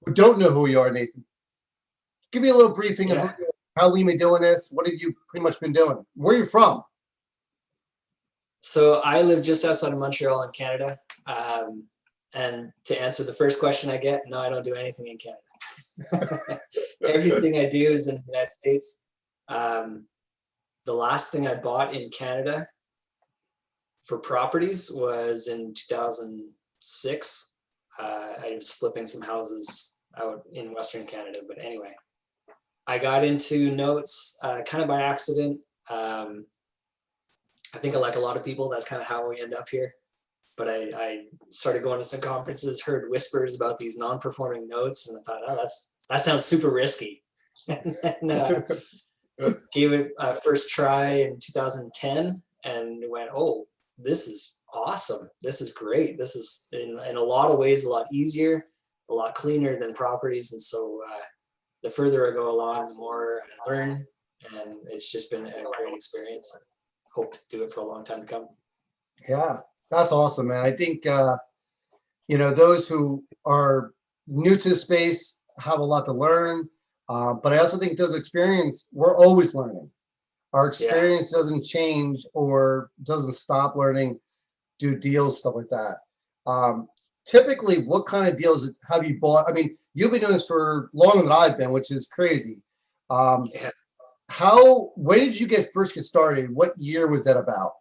who don't know who you are, Nathan, give me a little briefing of Yeah. how Lima doing this. What have you pretty much been doing? Where are you from? So I live just outside of Montreal in Canada. And to answer the first question I get, no, I don't do anything in Canada. Everything I do is in the United States. Um, the last thing I bought in Canada for properties was in 2006. I was flipping some houses out in Western Canada. But anyway, I got into notes kind of by accident. I think like a lot of people, that's kind of how we end up here. But I started going to some conferences, heard whispers about these non-performing notes, and I thought, oh, that sounds super risky. And then, gave it a first try in 2010 and went, oh, this is awesome. This is great. This is in a lot of ways a lot easier, a lot cleaner than properties. And so the further I go along, the more I learn. And it's just been a great experience. I hope to do it for a long time to come. Yeah, that's awesome, man. I think, those who are new to the space have a lot to learn. But I also think those experience, we're always learning. Our Yeah. experience doesn't change or doesn't stop learning, do deals, stuff like that. Typically, what kind of deals have you bought? I mean, you've been doing this for longer than I've been, which is crazy. Yeah. When did you first get started? What year was that about?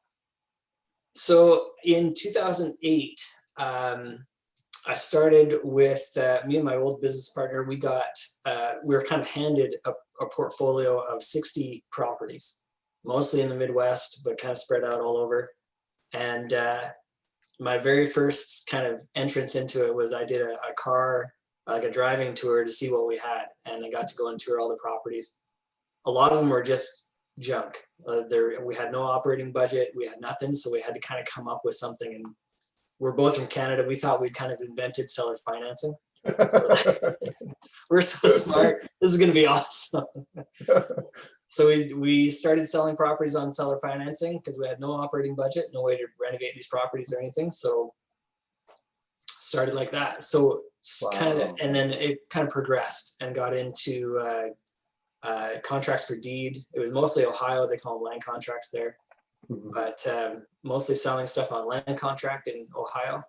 So in 2008, I started with me and my old business partner. We were kind of handed a portfolio of 60 properties, mostly in the Midwest, but kind of spread out all over. And my very first kind of entrance into it was I did a driving tour to see what we had. And I got to go and tour all the properties. A lot of them were just junk. We had no operating budget. We had nothing. So we had to kind of come up with something. And we're both from Canada. We thought we'd kind of invented seller financing. So we're so smart. This is going to be awesome. So we started selling properties on seller financing because we had no operating budget, no way to renovate these properties or anything. So started like that. So wow. And then it kind of progressed and got into contracts for deed. It was mostly Ohio. They call them land contracts there. Mm-hmm. But mostly selling stuff on land contract in Ohio.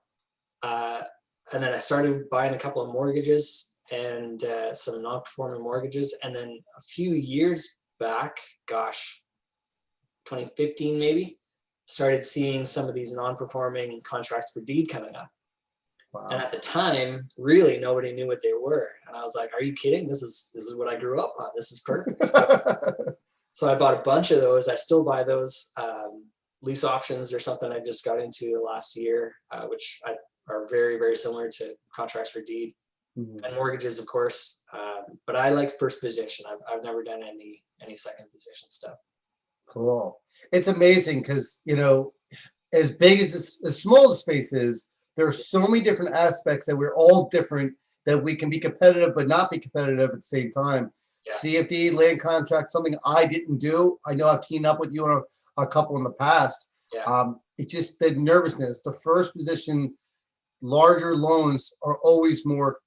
And then I started buying a couple of mortgages and some non-performing mortgages. And then a few years back, 2015 maybe, started seeing some of these non-performing contracts for deed coming up. Wow. And at the time, really nobody knew what they were. And I was like, are you kidding? This is what I grew up on. This is perfect. So I bought a bunch of those. I still buy those. Lease options or something I just got into last year, which are very, very similar to contracts for deed. Mm-hmm. And mortgages, of course. But I like first position. I've never done any second position stuff. Cool. It's amazing because, as big as small as space is, there are so many different aspects that we're all different, that we can be competitive but not be competitive at the same time. Yeah. CFD, land contract, something I didn't do. I know I've teamed up with you on a couple in the past. Yeah. It's just the nervousness. The first position, larger loans are always more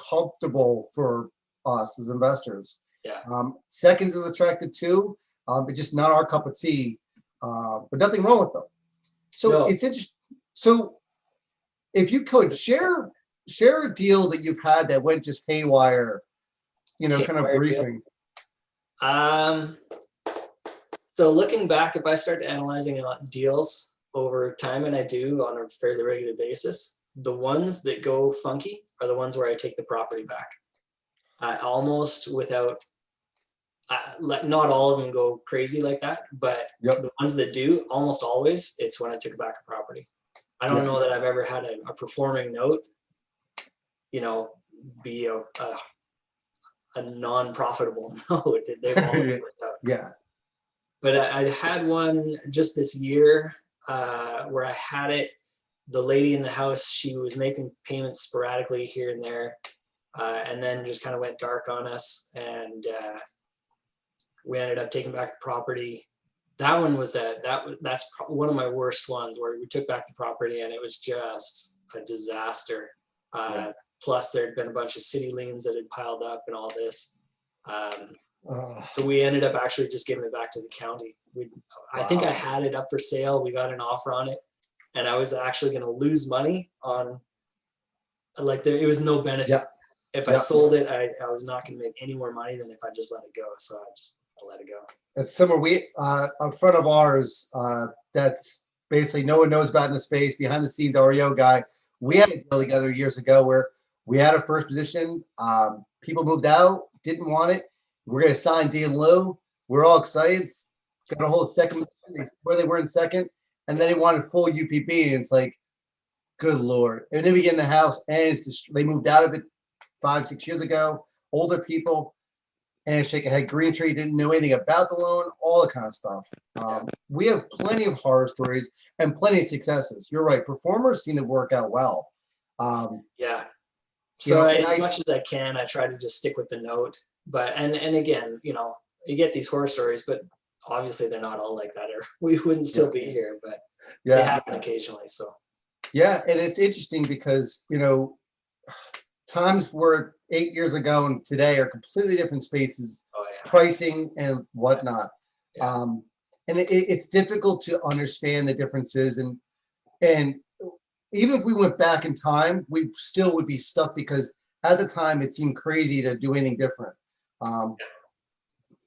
comfortable for us as investors. Yeah. Seconds is attractive too. It's just not our cup of tea. But nothing wrong with them. So no. It's interesting. So if you could share a deal that you've had that went just haywire, kind of briefing. So looking back, if I start analyzing deals over time, and I do on a fairly regular basis, the ones that go funky are the ones where I take the property back. Almost without, not all of them go crazy like that, but yep. The ones that do, almost always, it's when I took back a property. I don't know that I've ever had a performing note, be a non-profitable note. They've always worked out. Yeah. But I had one just this year where I had it. The lady in the house, she was making payments sporadically here and there, and then just kind of went dark on us, and we ended up taking back the property. That one was that's one of my worst ones, where we took back the property and it was just a disaster. Plus there had been a bunch of city liens that had piled up and all this. Uh, So we ended up actually just giving it back to the county. I think I Wow. had it up for sale. We got an offer on it, and I was actually going to lose money on, like, it was no benefit. yeah, If I yeah. sold it, I was not going to make any more money than if I just let it go. So I let it go. It's similar. A friend of ours, that's basically no one knows about in the space, behind the scenes REO guy. We had a deal together years ago where we had a first position. People moved out, didn't want it. We're going to sign D and Lou. We're all excited. Got a whole second position where they were in second, and then they wanted full UPB, and it's like, good Lord. And then we get in the house, and it's just, they moved out of it 5-6 years ago. Older people. And shake a head. Green Tree didn't know anything about the loan, all that kind of stuff. We have plenty of horror stories and plenty of successes. You're right. Performers seem to work out well. Yeah. You So know, and as much as I can, I try to just stick with the note. But and again, you know, you get these horror stories, but obviously they're not all like that, or we wouldn't still be here. But they yeah, happen occasionally. So yeah, and it's interesting because times were 8 years ago and today are completely different spaces, oh yeah, pricing and whatnot. yeah, And it's difficult to understand the differences, and even if we went back in time, we still would be stuck because at the time it seemed crazy to do anything different. Um,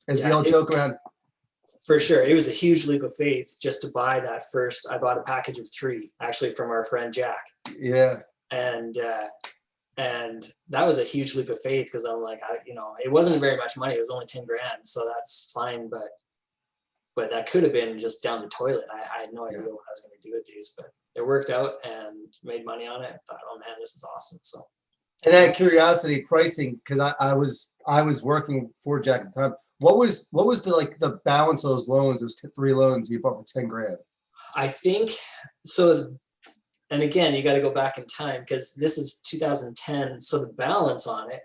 as we yeah. all joke around, For sure, it was a huge leap of faith just to buy that first. I bought a package of 3 actually from our friend Jack, yeah, and that was a huge leap of faith because I'm like, it wasn't very much money. It was only 10 grand, so that's fine. But that could have been just down the toilet. I had no idea what I was going to do with these, but it worked out and made money on it. I thought, oh man, this is awesome. So, and out of curiosity, pricing, because I was working for Jack at the time. What was the balance of those loans? Those 3 loans you bought for 10 grand. I think so. And again, you got to go back in time because this is 2010. So the balance on it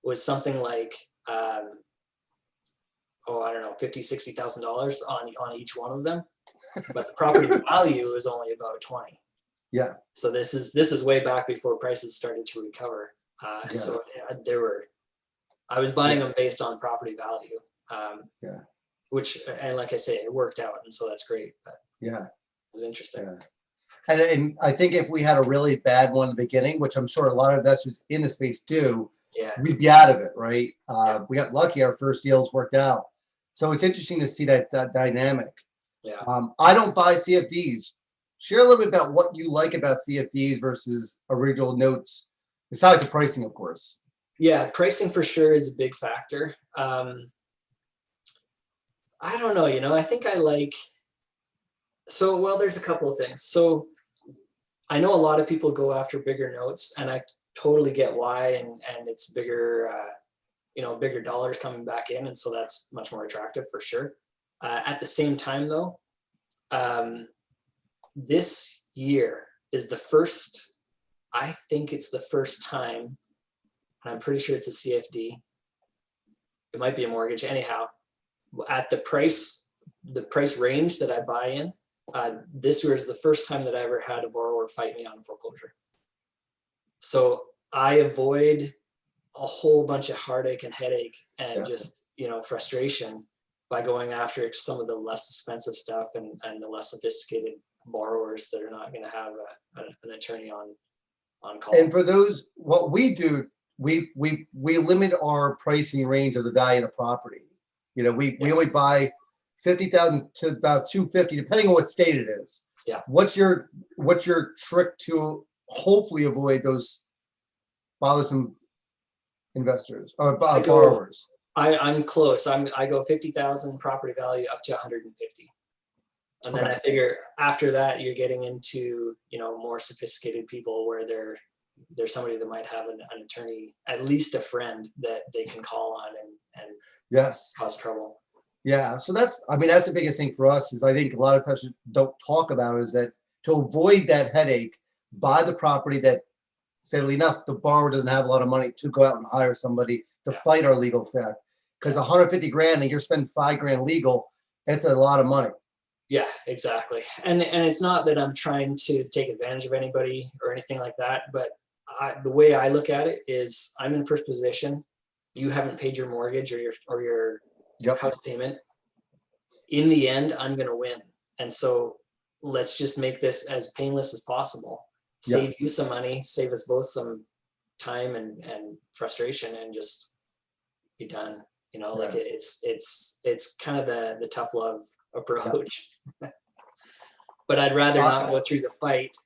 was something like, I don't know, $50,000-$60,000 on each one of them. But the property value is only about 20. Yeah, So this is way back before prices started to recover. Yeah. So I was buying them based on property value. Yeah. Which, and like I say, it worked out, and so that's great. But yeah, it was interesting. yeah. And I think if we had a really bad one in the beginning, which I'm sure a lot of investors in the space do, Yeah. we'd be out of it, right? We got lucky; our first deals worked out. So it's interesting to see that dynamic. Yeah. I don't buy CFDs. Share a little bit about what you like about CFDs versus original notes, besides the pricing, of course. Yeah, pricing for sure is a big factor. I don't know, I think I like, well, there's a couple of things. So I know a lot of people go after bigger notes, and I totally get why, and it's bigger, bigger dollars coming back in, and so that's much more attractive for sure. At the same time though, this year is I think it's the first time, and I'm pretty sure it's a CFD. It might be a mortgage anyhow. At the price range that I buy in, this year is the first time that I ever had a borrower fight me on foreclosure. So I avoid a whole bunch of heartache and headache and just, frustration by going after some of the less expensive stuff and the less sophisticated borrowers that are not going to have an attorney on call. And for those, what we do, we limit our pricing range of the value of the property. We only buy 50,000 to about 250, depending on what state it is. Yeah. What's your trick to hopefully avoid those bothersome investors or borrowers? I'm close. I go 50,000 property value up to 150. And then I figure after that, you're getting into, more sophisticated people where there's somebody that might have an attorney, at least a friend that they can call on and yes, cause trouble. Yeah. So that's the biggest thing for us is I think a lot of investors don't talk about is that to avoid that headache, buy the property that, sadly enough, the borrower doesn't have a lot of money to go out and hire somebody to fight our legal fact. Because 150 grand and you're spending 5 grand legal, it's a lot of money. Yeah, exactly. And it's not that I'm trying to take advantage of anybody or anything like that, but the way I look at it is I'm in first position. You haven't paid your mortgage or your Yep. house payment. In the end, I'm going to win. And so let's just make this as painless as possible. Yep. Save you some money, save us both some time and frustration, and just be done. You know, like it's kind of the tough love approach. But I'd rather not go through the fight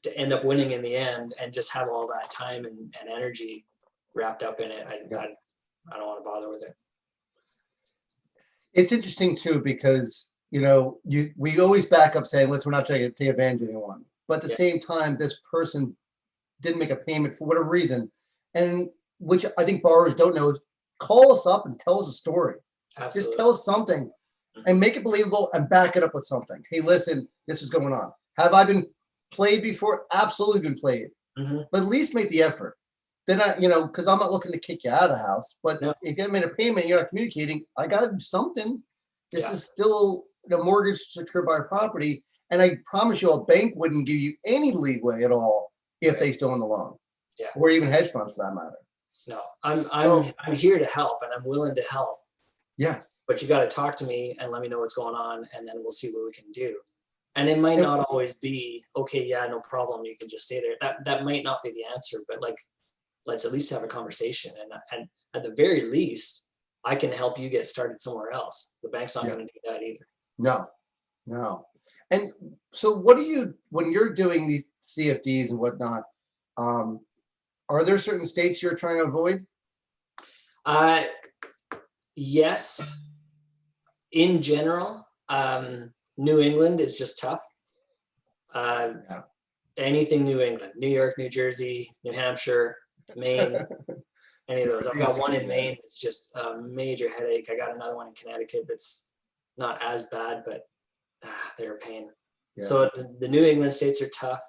to end up winning in the end and just have all that time and energy wrapped up in it. I don't want to bother with it. It's interesting too, because you know, we always back up saying, listen, we're not trying to take advantage of anyone. But at the same time, this person didn't make a payment for whatever reason. And which I think borrowers don't know is call us up and tell us a story. Absolutely. Just tell us something and make it believable and back it up with something. Hey, listen, this is going on. Have I been played before? Absolutely been played. But at least make the effort. Then you know, because I'm not looking to kick you out of the house. But if you haven't made a payment, you're not communicating. I got to do something. This is still a mortgage secured by a property, and I promise you, a bank wouldn't give you any leeway at all if they still own the loan, or even hedge funds for that matter. No, I'm here to help, and I'm willing to help. Yes. But you got to talk to me and let me know what's going on, and then we'll see what we can do. And it might not always be, okay, yeah, no problem, you can just stay there. That might not be the answer, but like, let's at least have a conversation. And at the very least, I can help you get started somewhere else. The bank's not going to do that either. No. And so what do you, when you're doing these CFDs and whatnot, are there certain states you're trying to avoid? Yes. In general, New England is just tough. Anything New England, New York, New Jersey, New Hampshire, Maine, any of those. I've got one in Maine. It's just a major headache. I got another one in Connecticut that's not as bad, but they're a pain. So the New England states are tough.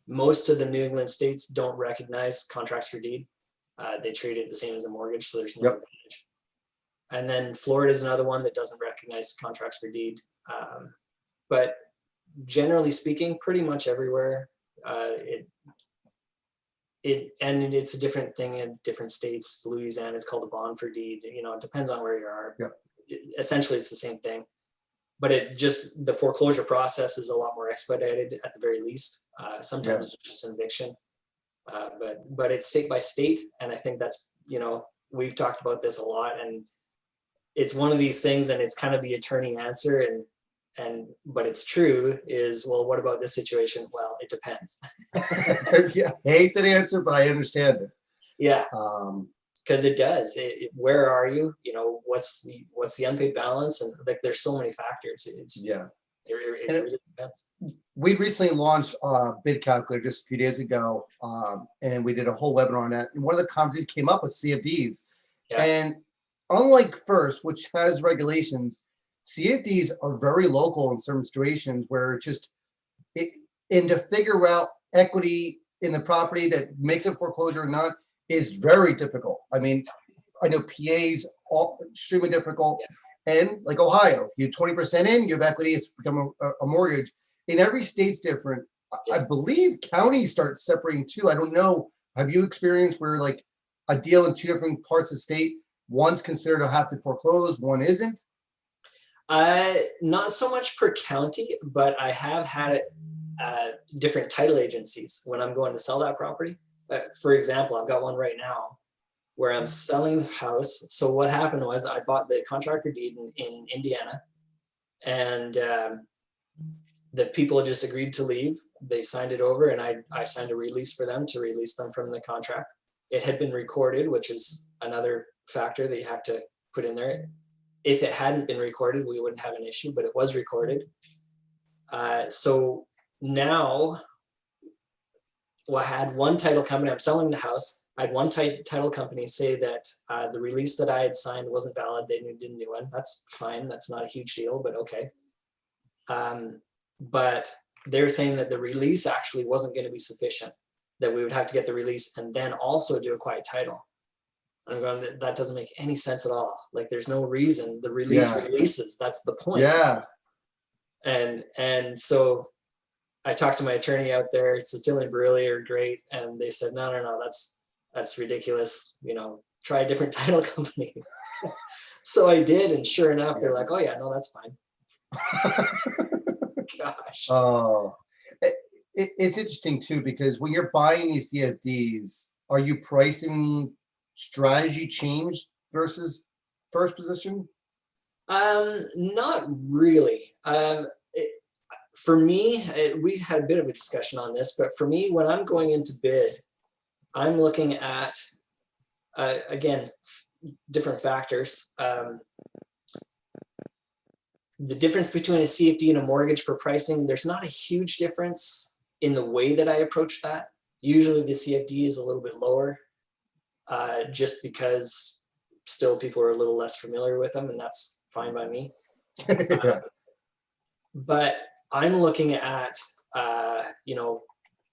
Most of the New England states don't recognize contracts for deed. They treat it the same as a mortgage, so there's no advantage. And then Florida is another one that doesn't recognize contracts for deed. But generally speaking, pretty much everywhere, it's a different thing in different states. Louisiana, it's called a bond for deed. You know, it depends on where you are. Essentially, it's the same thing. But the foreclosure process is a lot more expedited at the very least. Sometimes it's just an eviction. But it's state by state. And I think that's, you know, we've talked about this a lot, and it's one of these things, and it's kind of the attorney answer, but it's true is, well, what about this situation? Well, it depends. I hate that answer, but I understand it. Because it does. Where are you? You know, what's the unpaid balance? And like, there's so many factors. It really depends. We recently launched a bid calculator just a few days ago, and we did a whole webinar on that. And one of the conversations came up with CFDs. And unlike First, which has regulations, CFDs are very local in certain situations where and to figure out equity in the property that makes it foreclosure or not is very difficult. I mean, I know PA's all extremely difficult. And like Ohio, if you're 20% in, you have equity, it's become a mortgage. In every state's different. I believe counties start separating too. I don't know. Have you experienced where like a deal in two different parts of the state, one's considered to have to foreclose, one isn't? Not so much per county, but I have had it different title agencies when I'm going to sell that property. For example, I've got one right now where I'm selling the house. So what happened was I bought the contract for deed in Indiana, and the people just agreed to leave. They signed it over, and I signed a release for them to release them from the contract. It had been recorded, which is another factor that you have to put in there. If it hadn't been recorded, we wouldn't have an issue, but it was recorded. So now, I had one title company, I'm selling the house. I had one title company say that the release that I had signed wasn't valid. They did a new one. That's fine. That's not a huge deal, but okay. But they're saying that the release actually wasn't going to be sufficient, that we would have to get the release and then also do a quiet title. I'm going, that doesn't make any sense at all. Like, there's no reason. The release releases. That's the point. And so I talked to my attorney out there. Cecilia and Barilli are great, and they said, no, that's ridiculous. You know, try a different title company. So I did, and sure enough, they're like, oh yeah, no, that's fine. Gosh. Oh, it's interesting too, because when you're buying these CFDs, are you pricing strategy change versus first position? Not really. For me, we had a bit of a discussion on this, but for me, when I'm going into bid, I'm looking at, again, different factors. The difference between a CFD and a mortgage for pricing, there's not a huge difference in the way that I approach that. Usually the CFD is a little bit lower, just because still people are a little less familiar with them, and that's fine by me. Yeah. But I'm looking at, you know,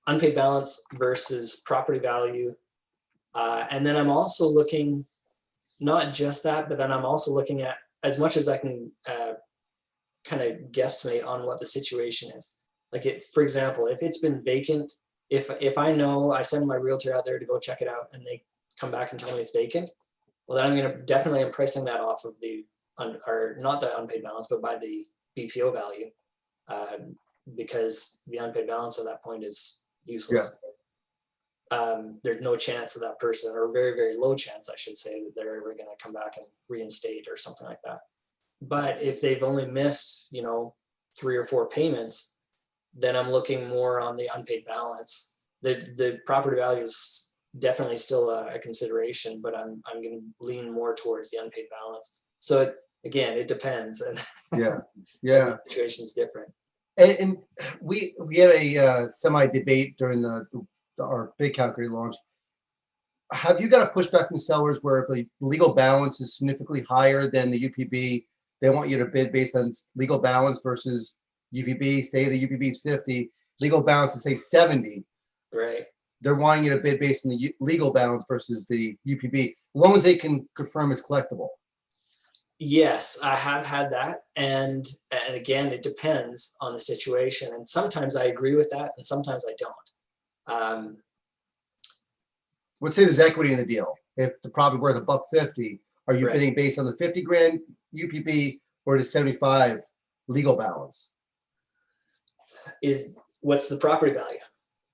unpaid balance versus property value. And then I'm also looking, not just that, but then I'm also looking at, as much as I can kind of guesstimate on what the situation is. Like, for example, if it's been vacant, if I know, I send my realtor out there to go check it out and they come back and tell me it's vacant, well, then I'm going to definitely, I'm pricing that off of the, or not the unpaid balance, but by the BPO value, because the unpaid balance at that point is useless. There's no chance of that person, or very, very low chance, I should say, that they're ever going to come back and reinstate or something like that. But if they've only missed, you know, 3 or 4 payments, then I'm looking more on the unpaid balance. The property value is definitely still a consideration, but I'm going to lean more towards the unpaid balance. So again, it depends, and Yeah. the situation is different. And we had a semi debate during our big calculator launch. Have you got a pushback from sellers where if the legal balance is significantly higher than the UPB, they want you to bid based on legal balance versus UPB? Say the UPB is 50, legal balance is say 70. Right. They're wanting you to bid based on the legal balance versus the UPB, as long as they can confirm it's collectible. Yes, I have had that, and again, it depends on the situation. And sometimes I agree with that, and sometimes I don't. Let's say there's equity in the deal. If the property worth $150, are you bidding based on the 50 grand UPB or the 75 legal balance? What's the property value?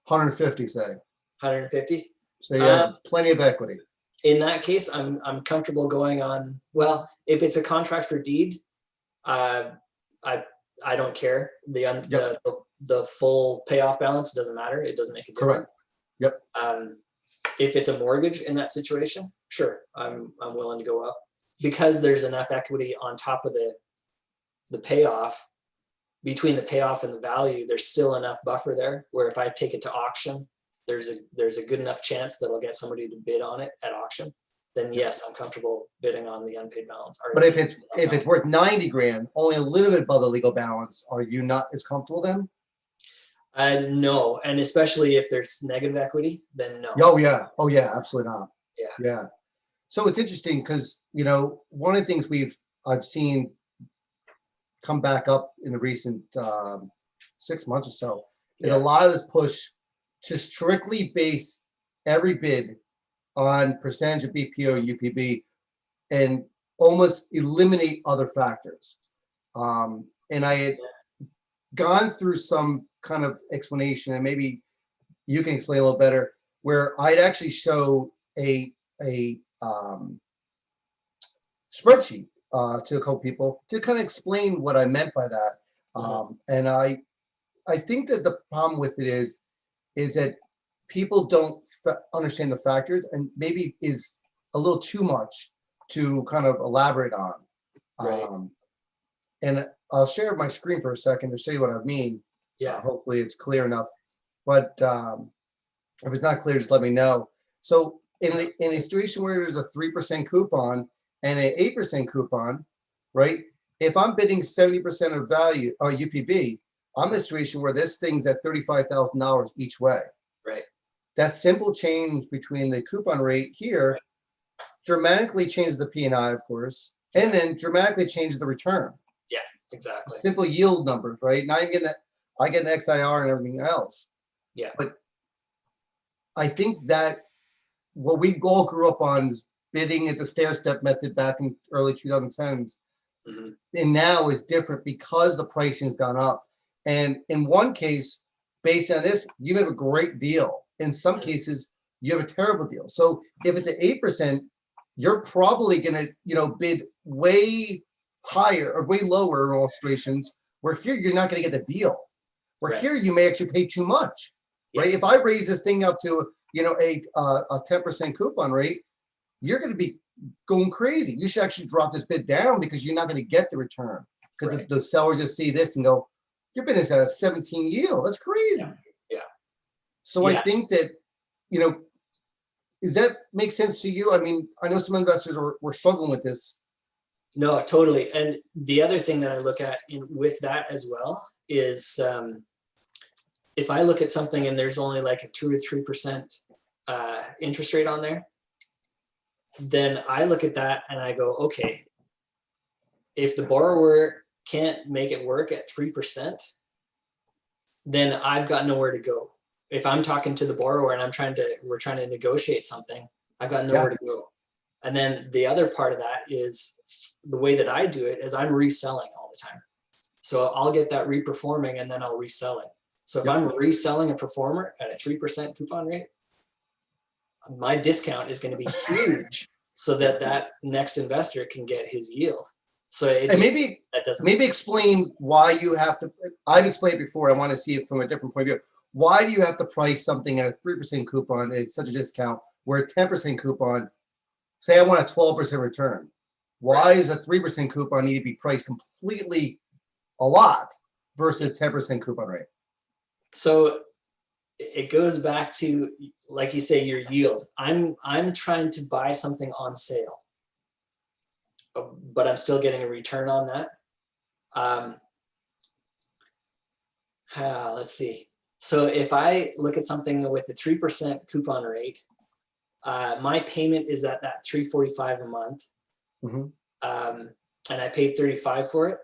150, say. 150. So you have plenty of equity. In that case, I'm comfortable going on. Well, if it's a contract for deed, I don't care. The full payoff balance doesn't matter. It doesn't make a difference. Correct. Yep. If it's a mortgage in that situation, sure, I'm willing to go up, because there's enough equity on top of the payoff. Between the payoff and the value, there's still enough buffer there where if I take it to auction, there's a good enough chance that I'll get somebody to bid on it at auction. Then yes, I'm comfortable bidding on the unpaid balance. But if it's worth 90 grand, only a little bit above the legal balance, are you not as comfortable then? No, and especially if there's negative equity, then no. Oh yeah, absolutely not. Yeah. So it's interesting because, you know, one of the things I've seen come back up in the recent 6 months or so is a lot of this push to strictly base every bid on percentage of BPO and UPB and almost eliminate other factors. And I had gone through some kind of explanation, and maybe you can explain a little better, where I'd actually show a spreadsheet to a couple people to kind of explain what I meant by that. And I think that the problem with it is that people don't understand the factors, and maybe is a little too much to kind of elaborate on. Right. And I'll share my screen for a second to show you what I mean. Yeah. Hopefully it's clear enough. But if it's not clear, just let me know. So in a situation where there's a 3% coupon and an 8% coupon, right? If I'm bidding 70% of value or UPB, I'm in a situation where this thing's at $35,000 each way. Right. That simple change between the coupon rate here dramatically changes the P&I, of course, and then dramatically changes the return. Yeah, exactly. Simple yield numbers, right? Not even getting that I get an XIR and everything else. Yeah. But I think that what we all grew up on is bidding at the stair step method back in early 2010s. Hmm. And now is different because the pricing has gone up. And in one case, based on this, you have a great deal. In some cases, you have a terrible deal. So if it's at 8%, you're probably going to, bid way higher or way lower in illustrations, where here you're not going to get the deal. Where Right. here you may actually pay too much, right? Yeah. If I raise this thing up to, a 10% coupon rate, you're going to be going crazy. You should actually drop this bid down because you're not going to get the return, because Right. the sellers just see this and go, "Your bid is at a 17 yield. That's crazy." Yeah. Yeah. So I Yeah. think that, does that make sense to you? I mean, I know some investors were struggling with this. No, totally. And the other thing that I look at with that as well is if I look at something and there's only like a 2 or 3% interest rate on there, then I look at that and I go, okay, if the borrower can't make it work at 3%, then I've got nowhere to go. If I'm talking to the borrower and we're trying to negotiate something, I've got nowhere to go. And then the other part of that is the way that I do it is I'm reselling all the time. So I'll get that reperforming and then I'll resell it. So if I'm reselling a performer at a 3% coupon rate, my discount is going to be huge so that next investor can get his yield. So maybe explain why you have to. I've explained it before. I want to see it from a different point of view. Why do you have to price something at a 3% coupon at such a discount, where a 10% coupon, say I want a 12% return? Why is a 3% coupon need to be priced completely a lot versus 10% coupon rate? So it goes back to, like you say, your yield. I'm trying to buy something on sale, but I'm still getting a return on that. Let's see. So if I look at something with the 3% coupon rate, my payment is at that $345 a month, Mm-hmm. and I paid $35 for it.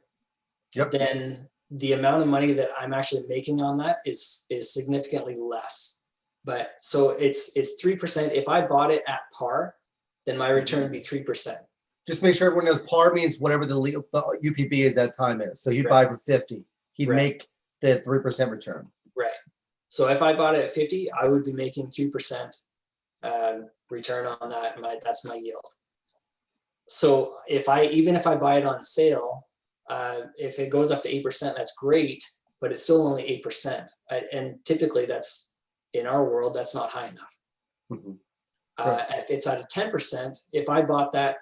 Yep. Then the amount of money that I'm actually making on that is significantly less. But so it's 3%. If I bought it at par, then my return would be 3%. Just make sure everyone knows par means whatever the UPB is that time is. So he'd buy for 50. He'd make the 3% return. Right. So if I bought it at 50, I would be making 3% return on that. That's my yield. So even if I buy it on sale, if it goes up to 8%, that's great, but it's still only 8%. And typically that's, in our world, that's not high enough. Mm-hmm. If it's at a 10%, if I bought that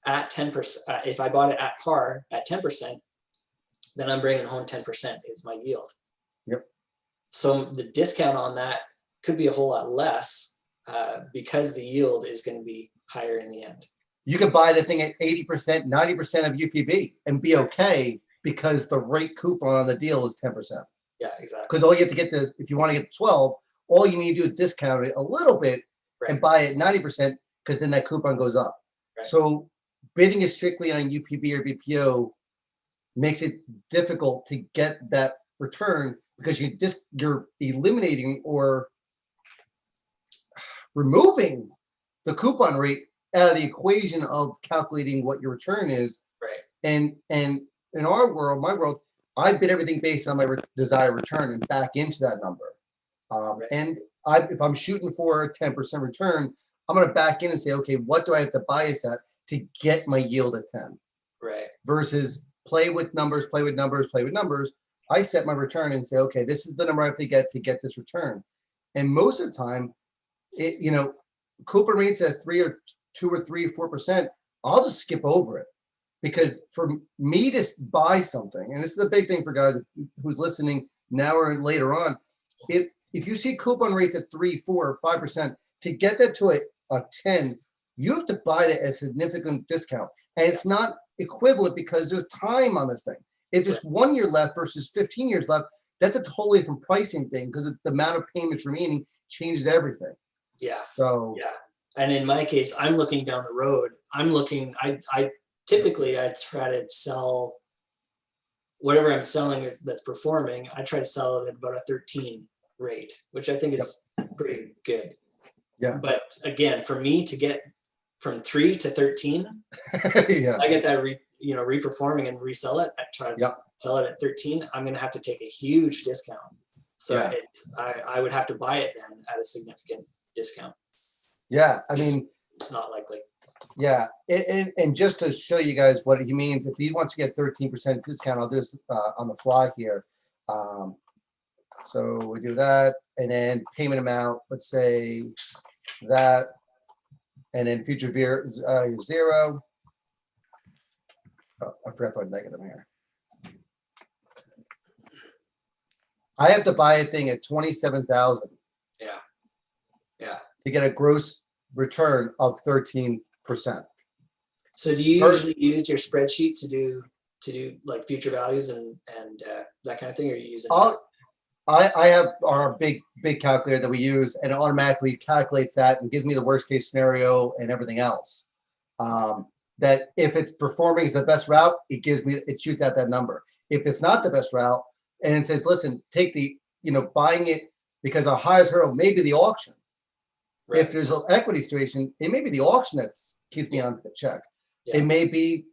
at 10%, if I bought it at par at 10%, then I'm bringing home 10% is my yield. Yep. So the discount on that could be a whole lot less because the yield is going to be higher in the end. You could buy the thing at 80%, 90% of UPB and be okay because the rate coupon on the deal is 10%. Yeah, exactly. Because all you have to get to, if you want to get to 12, all you need to do is discount it a little bit and buy it 90%, because then that coupon goes up. Right. So bidding is strictly on UPB or BPO makes it difficult to get that return, because you're eliminating or removing the coupon rate out of the equation of calculating what your return is. Right. And in our world, my world, I bid everything based on my desired return and back into that number. And if I'm shooting for a 10% return, I'm going to back in and say, okay, what do I have to bias at to get my yield at 10? Right. Versus play with numbers. I set my return and say, okay, this is the number I have to get this return. And most of the time, coupon rates at 3 or 2 or 3 or 4%, I'll just skip over it, because for me to buy something, and this is a big thing for guys who's listening now or later on, if you see coupon rates at 3, 4, or 5%, to get that to a 10, you have to buy it at a significant discount, and it's not equivalent because there's time on this thing. If there's 1 year left versus 15 years left, that's a totally different pricing thing, because the amount of payments remaining changes everything. Yeah. So yeah. And in my case, I'm looking down the road. I typically try to sell whatever I'm selling that's performing, I try to sell it at about a 13 rate, which I think is pretty good. Yeah. But again, for me to get from 3 to 13, Yeah. I get that reperforming and resell it. I try to sell it at 13. I'm going to have to take a huge discount. So I would have to buy it then at a significant discount. Yeah. I mean, not likely. Yeah. And just to show you guys what he means, if he wants to get 13% discount, I'll do this on the fly here. So we do that, and then payment amount, let's say that, and then future 0. Oh, I forgot to put negative here. I have to buy a thing at 27,000. Yeah. Yeah. To get a gross return of 13%. So do you usually use your spreadsheet to do like future values and that kind of thing, or are you using? I have our big calculator that we use, and it automatically calculates that and gives me the worst case scenario and everything else. That if it's performing as the best route, it shoots out that number. If it's not the best route, and it says, listen, take the, buying it because our highest hurdle may be the auction. Right. If there's an equity situation, it may be the auction that keeps me on the check. Yeah. It may be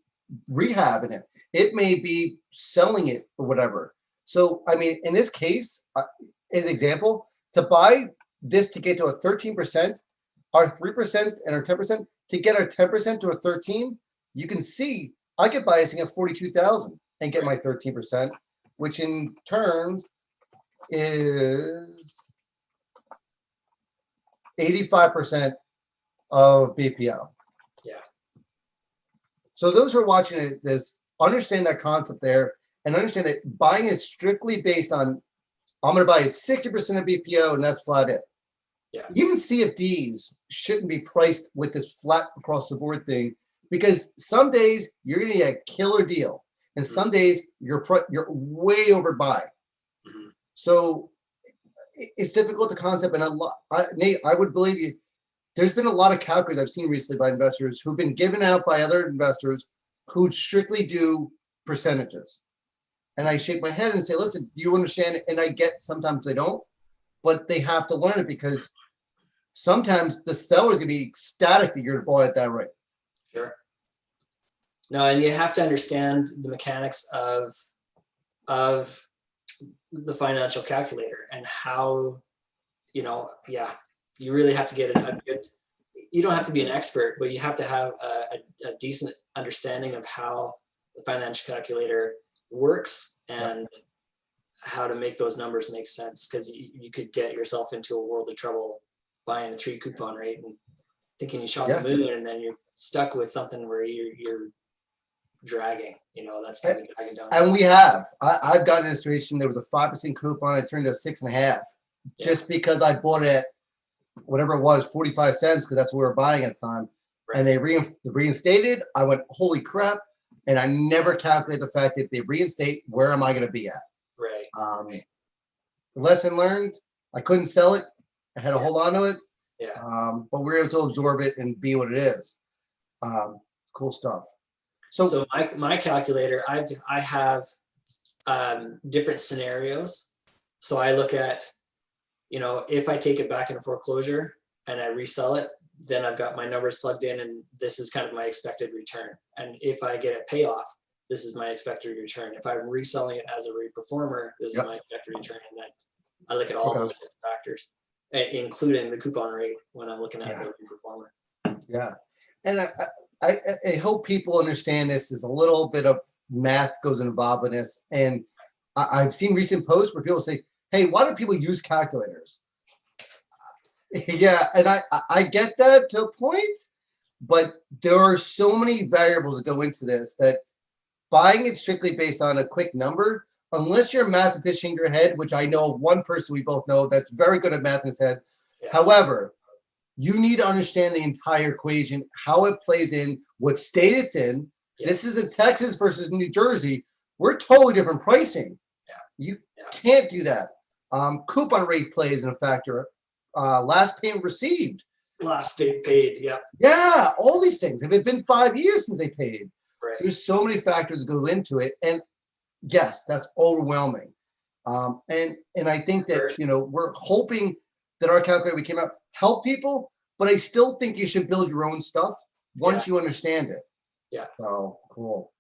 rehabbing it. It may be selling it or whatever. So, I mean, in this case, as an example, to buy this to get to a 13%, our 3% and our 10%, to get our 10% to a 13, you can see I could buy this thing at 42,000 and get my 13%, which in turn is 85% of BPO. Yeah. So those who are watching this understand that concept there, and understand that buying it strictly based on, I'm going to buy 60% of BPO and that's flat it. Yeah. Even CFDs shouldn't be priced with this flat across the board thing, because some days you're going to get a killer deal, and some days you're way overbuy. Mm-hmm. So it's difficult to concept, and Nate, I would believe you. There's been a lot of calculators I've seen recently by investors who've been given out by other investors who strictly do percentages. And I shake my head and say, listen, you understand it? And I get sometimes they don't, but they have to learn it, because sometimes the seller's gonna be ecstatic that you're bought at that rate. Sure. No, and you have to understand the mechanics of the financial calculator and how, you really have to get a good, you don't have to be an expert, but you have to have a decent understanding of how the financial calculator works and how to make those numbers make sense, because you could get yourself into a world of trouble buying a 3 coupon rate and thinking you shot the moon, and then you're stuck with something where you're dragging, that's kind of dragging down. And we have, I've gotten in a situation, there was a 5% coupon, it turned to 6.5, just because I bought it at whatever it was, 45 cents, because that's what we were buying at the time. Right. And they reinstated. I went, holy crap. And I never calculated the fact that if they reinstate, where am I going to be at? Right. Lesson learned. I couldn't sell it. I had to hold on to it. Yeah. But we were able to absorb it and be what it is. Cool stuff. So my calculator, I have different scenarios. So I look at, if I take it back into foreclosure and I resell it, then I've got my numbers plugged in, and this is kind of my expected return. And if I get a payoff, this is my expected return. If I'm reselling it as a reperformer, this is my expected return. And then I look at all those factors, including the coupon rate when I'm looking at the reperformer. Yeah. And I hope people understand this is a little bit of math goes involved in this. And I've seen recent posts where people say, hey, why do people use calculators? Yeah, and I get that to a point, but there are so many variables that go into this that buying it strictly based on a quick number, unless you're a mathematician in your head, which I know of one person we both know that's very good at math in his head. Yeah. However, you need to understand the entire equation, how it plays in, what state it's in. Yeah. This is in Texas versus New Jersey. We're totally different pricing. Yeah. You can't do that. Coupon rate plays in a factor. Last payment received. Last date paid, yeah. Yeah, all these things. If it's been 5 years since they paid. Right. There's so many factors that go into it. And Yes, that's overwhelming. And I think that, First, you know, we're hoping that our calculator we came out help people, but I still think you should build your own stuff yeah, once you understand it. yeah. So cool.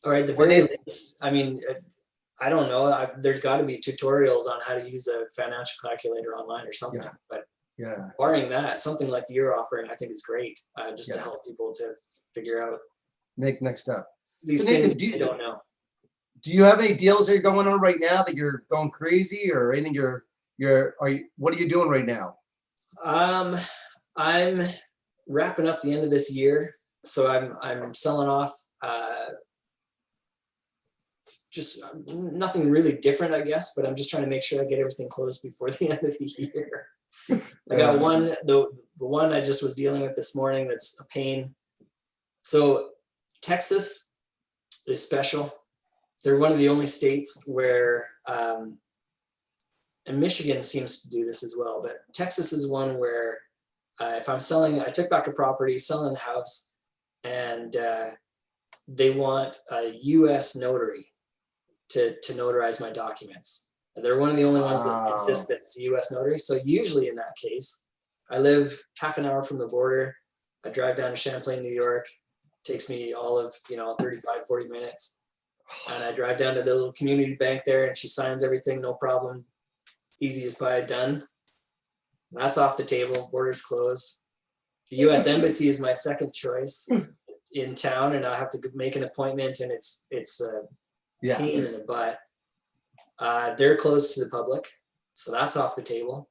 Or at the Well, very Nathan, least, I mean, I don't know. There's got to be tutorials on how to use a financial calculator online or something. yeah, But yeah, barring that, something like you're offering, I think is great, just to yeah. help people to figure out Next step. So these things Nathan, they don't know. do you have any deals that are going on right now that you're going crazy or anything what are you doing right now? Um, I'm wrapping up the end of this year, so I'm selling off. Just nothing really different, I guess, but I'm just trying to make sure I get everything closed before the end of the year. I got one, the one I just was dealing with this morning that's a pain. So Texas is special. They're one of the only states where, and Michigan seems to do this as well, but Texas is one where if I'm selling, I took back a property, selling the house, and they want a U.S. notary to notarize my documents. And they're one of the only ones that exist that's a U.S. notary. So usually in that case, I live half an hour from the border. I drive down to Champlain, New York. Takes me all of 35, 40 minutes. And I drive down to the little community bank there and she signs everything, no problem. Easy as pie, done. That's off the table, borders closed. The US Embassy is my second choice in town, and I have to make an appointment, and it's a Yeah. pain in the butt. They're closed to the public, so that's off the table.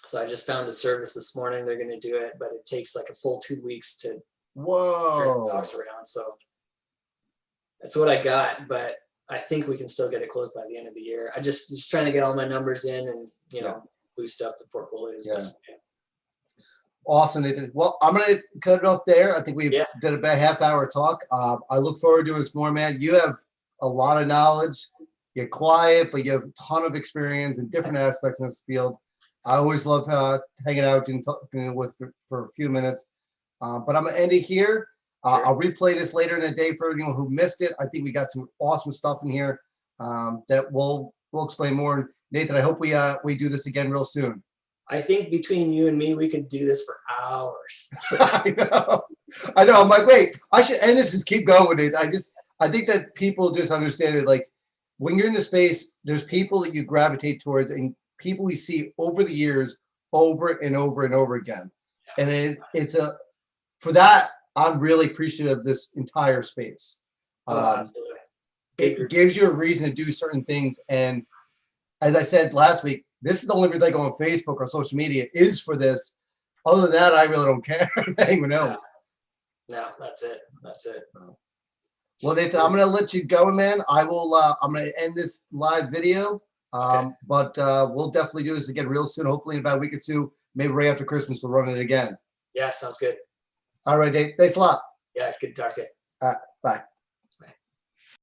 So I just found a service this morning. They're going to do it, but it takes like a full 2 weeks to turn the Whoa. docs around. So that's what I got, but I think we can still get it closed by the end of the year. I just trying to get all my numbers in and boost up the portfolios. Yeah. Awesome, Nathan. Well, I'm gonna cut it off there. I think we did about a half-hour talk. I look forward to doing this more, man. You have a lot of knowledge. You're quiet, but you have a ton of experience in different aspects in this field. I always love hanging out and talking with for a few minutes. But I'm gonna end it here. Sure. I'll replay this later in the day for anyone who missed it. I think we got some awesome stuff in here that we'll explain more. And Nathan, I hope we do this again real soon. I think between you and me, we could do this for hours. So. I know. I'm like, wait, I should end this. Just keep going with it. I think that people just understand it. Like when you're in the space, there's people that you gravitate towards, and people we see over the years, over and over and over again. And for that, I'm really appreciative of this entire space. Absolutely. It gives you a reason to do certain things. And as I said last week, this is the only reason I go on Facebook or social media is for this. Other than that, I really don't care anyone else. No, that's it. That's it. Well, Nathan, I'm going to let you go, man. I'm going to end this live video. But we'll definitely do this again real soon. Hopefully in about a week or two, maybe right after Christmas, we'll run it again. Yeah, sounds good. All right, Dave. Thanks a lot. Yeah, good to talk to you. All right, bye.